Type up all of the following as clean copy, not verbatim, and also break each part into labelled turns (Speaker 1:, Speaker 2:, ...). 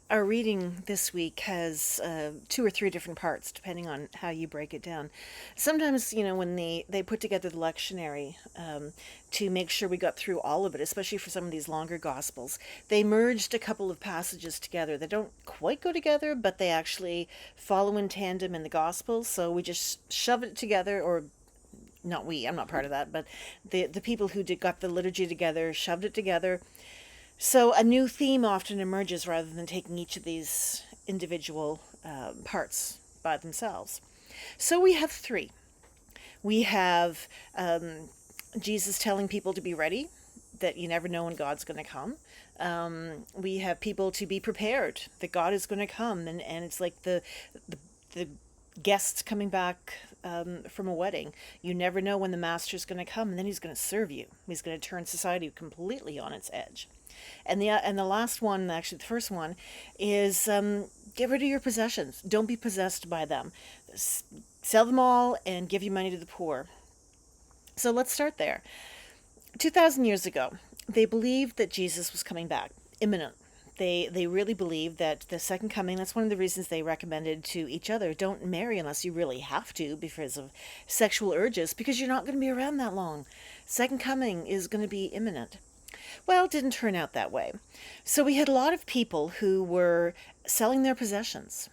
Speaker 1: Our reading this week has two or three different parts, depending on how you break it down. Sometimes, when they put together the lectionary to make sure we got through all of it, especially for some of these longer gospels, they merged a couple of passages together. They don't quite go together, but they actually follow in tandem in the gospels. So we just shove it together, or not we, I'm not part of that, but the people who got the liturgy together shoved it together, so a new theme often emerges rather than taking each of these individual parts by themselves. So we have three. We have Jesus telling people to be ready, that you never know when God's going to come. We have people to be prepared, that God is going to come, and it's like the guests coming back from a wedding. You never know when the master's going to come, and then he's going to serve you. He's going to turn society completely on its edge. And the last one, actually the first one, is get rid of your possessions. Don't be possessed by them. Sell them all and give your money to the poor. So let's start there. 2,000 years ago, they believed that Jesus was coming back, imminent. They really believed that the second coming, that's one of the reasons they recommended to each other, don't marry unless you really have to because of sexual urges, because you're not going to be around that long. Second coming is going to be imminent. Well, it didn't turn out that way. So we had a lot of people who were selling their possessions.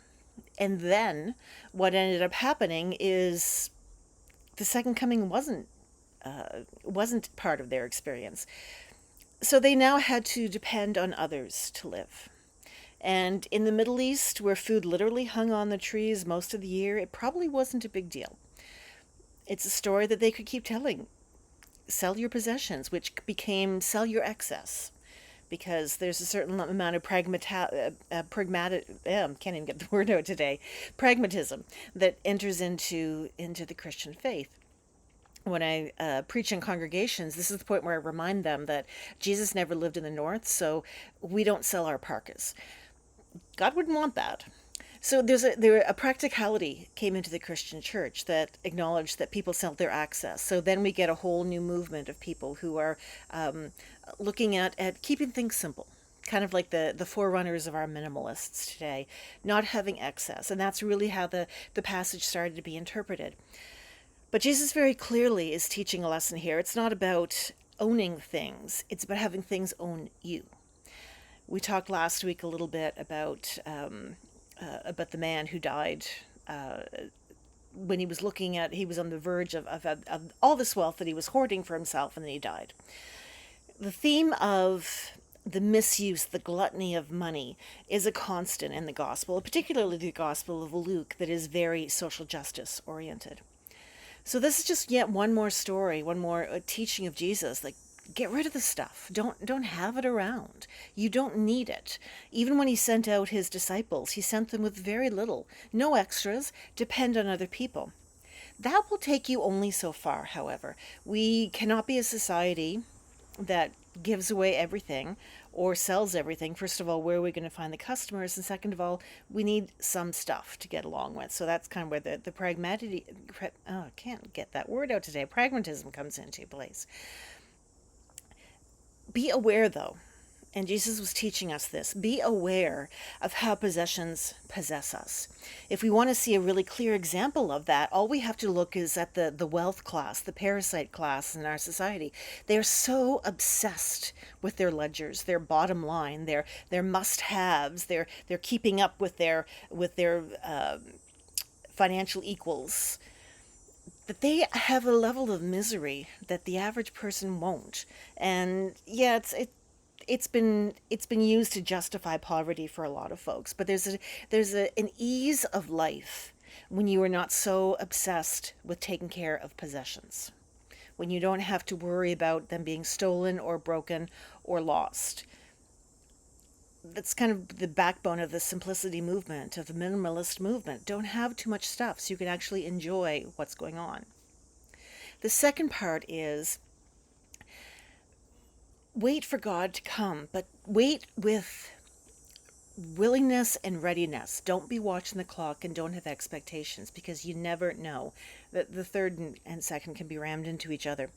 Speaker 1: And then what ended up happening is the second coming wasn't part of their experience. So they now had to depend on others to live. And in the Middle East, where food literally hung on the trees most of the year, it probably wasn't a big deal. It's a story that they could keep telling. Sell your possessions, which became sell your excess, because there's a certain amount of pragmatic, can't even get the word out today, pragmatism that enters into the Christian faith. When I preach in congregations, this is the point where I remind them that Jesus never lived in the north, so we don't sell our parkas. God wouldn't want that. So a practicality came into the Christian church that acknowledged that people sell their access. So then we get a whole new movement of people who are looking at keeping things simple, kind of like the forerunners of our minimalists today, not having excess. And that's really how the passage started to be interpreted. But Jesus very clearly is teaching a lesson here. It's not about owning things, it's about having things own you. We talked last week a little bit about the man who died when he was on the verge of all this wealth that he was hoarding for himself, and then he died. The theme of the misuse, the gluttony of money, is a constant in the gospel, particularly the gospel of Luke, that is very social justice oriented. So this is just yet one more story, one more teaching of Jesus. Like, get rid of the stuff. Don't have it around. You don't need it. Even when he sent out his disciples, he sent them with very little, no extras. Depend on other people. That will take you only so far. However, we cannot be a society that gives away everything or sells everything. First of all, where are we going to find the customers? And second of all, we need some stuff to get along with. So that's kind of where the pragmatic, I can't get that word out today, pragmatism comes into place. Be aware, though, and Jesus was teaching us this, be aware of how possessions possess us. If we want to see a really clear example of that, all we have to look is at the wealth class, the parasite class in our society. They're so obsessed with their ledgers, their bottom line, their must-haves. They're keeping up with their financial equals, that they have a level of misery that the average person won't. And yeah, it's been used to justify poverty for a lot of folks, but an ease of life when you are not so obsessed with taking care of possessions, when you don't have to worry about them being stolen or broken or lost. That's kind of the backbone of the simplicity movement, of the minimalist movement. Don't have too much stuff so you can actually enjoy what's going on. The second part is wait for God to come, but wait with willingness and readiness. Don't be watching the clock and don't have expectations, because you never know that the third and second can be rammed into each other.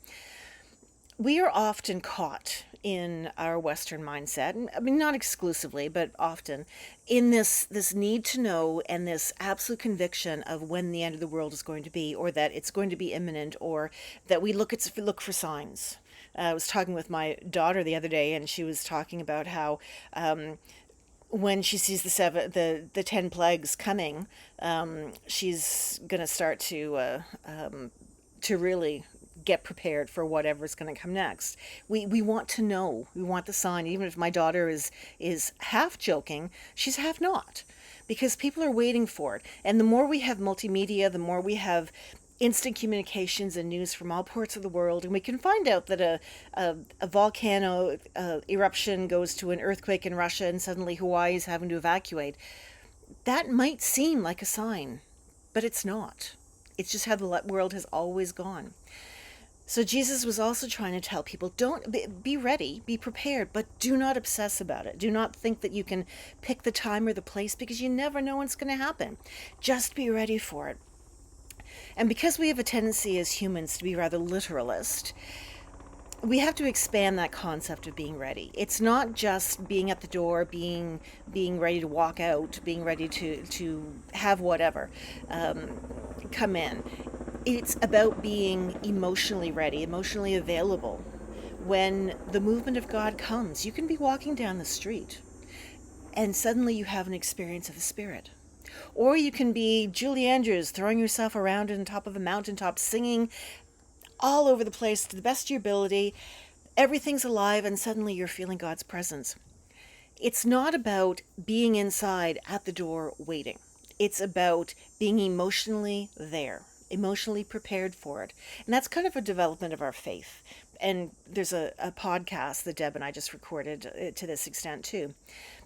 Speaker 1: We are often caught in our Western mindset, and I mean not exclusively, but often, in this need to know and this absolute conviction of when the end of the world is going to be, or that it's going to be imminent, or that we look for signs. I was talking with my daughter the other day, and she was talking about how when she sees the 10 plagues coming, she's gonna start to really get prepared for whatever's going to come next. We want to know. We want the sign. Even if my daughter is half joking, she's half not, because people are waiting for it. And the more we have multimedia, the more we have instant communications and news from all parts of the world, and we can find out that a volcano eruption goes to an earthquake in Russia, and suddenly Hawaii is having to evacuate. That might seem like a sign, but it's not. It's just how the world has always gone. So Jesus was also trying to tell people, don't be ready, be prepared, but do not obsess about it. Do not think that you can pick the time or the place, because you never know when it's going to happen. Just be ready for it. And because we have a tendency as humans to be rather literalist, we have to expand that concept of being ready. It's not just being at the door, being ready to walk out, being ready to have whatever come in. It's about being emotionally ready, emotionally available. When the movement of God comes, you can be walking down the street and suddenly you have an experience of the Spirit. Or you can be Julie Andrews, throwing yourself around on top of a mountaintop, singing all over the place to the best of your ability. Everything's alive, and suddenly you're feeling God's presence. It's not about being inside at the door waiting. It's about being emotionally there, emotionally prepared for it. And that's kind of a development of our faith. And there's a podcast that Deb and I just recorded to this extent too.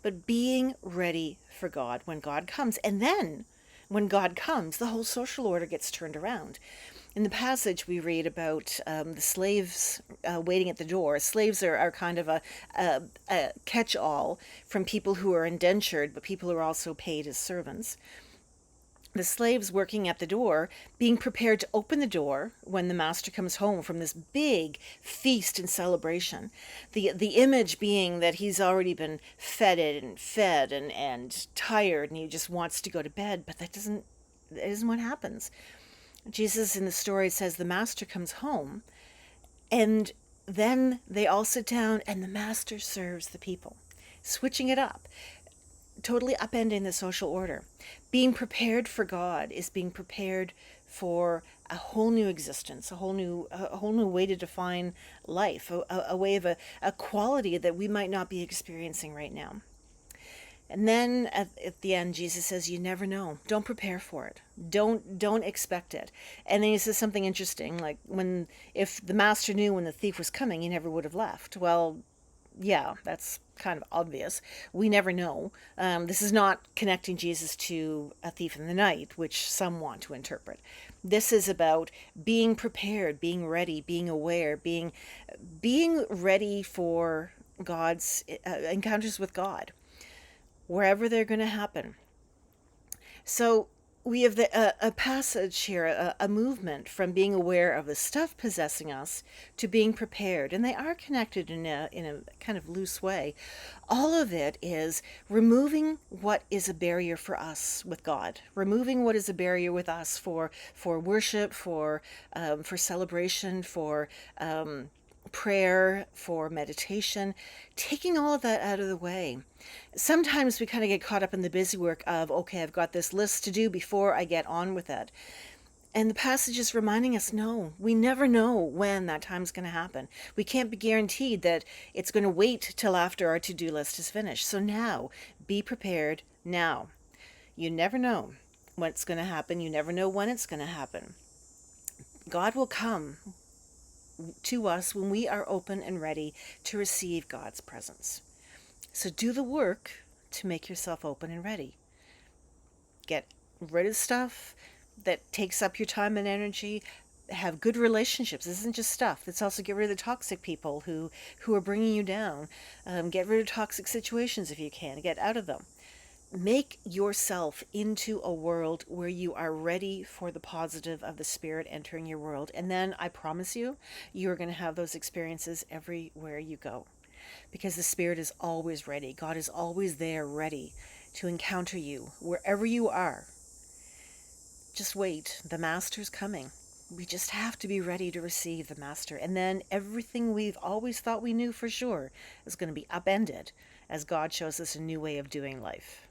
Speaker 1: But being ready for God when God comes. And then when God comes, the whole social order gets turned around. In the passage, we read about the slaves waiting at the door. Slaves are kind of a catch-all from people who are indentured, but people who are also paid as servants. The slaves working at the door, being prepared to open the door when the master comes home from this big feast and celebration. The image being that he's already been fed and tired, and he just wants to go to bed, but that isn't what happens. Jesus in the story says the master comes home, and then they all sit down and the master serves the people, switching it up, totally upending the social order. Being prepared for God is being prepared for a whole new existence, a whole new way to define life, a way of a quality that we might not be experiencing right now. And then at the end, Jesus says, you never know. Don't prepare for it. Don't expect it. And then he says something interesting, like if the master knew when the thief was coming, he never would have left. Well, yeah, that's kind of obvious. We never know. This is not connecting Jesus to a thief in the night, which some want to interpret. This is about being prepared, being ready, being aware, being ready for God's encounters with God, wherever they're going to happen. So we have a passage here, a movement from being aware of the stuff possessing us to being prepared, and they are connected in a kind of loose way. All of it is removing what is a barrier for us with God, removing what is a barrier with us for worship, for celebration, for prayer, for meditation, taking all of that out of the way. Sometimes we kind of get caught up in the busy work of, okay, I've got this list to do before I get on with it. And the passage is reminding us, no, we never know when that time's going to happen. We can't be guaranteed that it's going to wait till after our to-do list is finished. So now, be prepared now. You never know what's going to happen. You never know when it's going to happen. God will come to us when we are open and ready to receive God's presence. So do the work to make yourself open and ready. Get rid of stuff that takes up your time and energy. Have good relationships. This isn't just stuff. Let's also get rid of the toxic people who are bringing you down. Get rid of toxic situations if you can. Get out of them. Make yourself into a world where you are ready for the positive of the Spirit entering your world. And then I promise you, you're going to have those experiences everywhere you go. because the Spirit is always ready. God is always there, ready to encounter you wherever you are. Just wait, the Master's coming. We just have to be ready to receive the Master. And then everything we've always thought we knew for sure is going to be upended as God shows us a new way of doing life.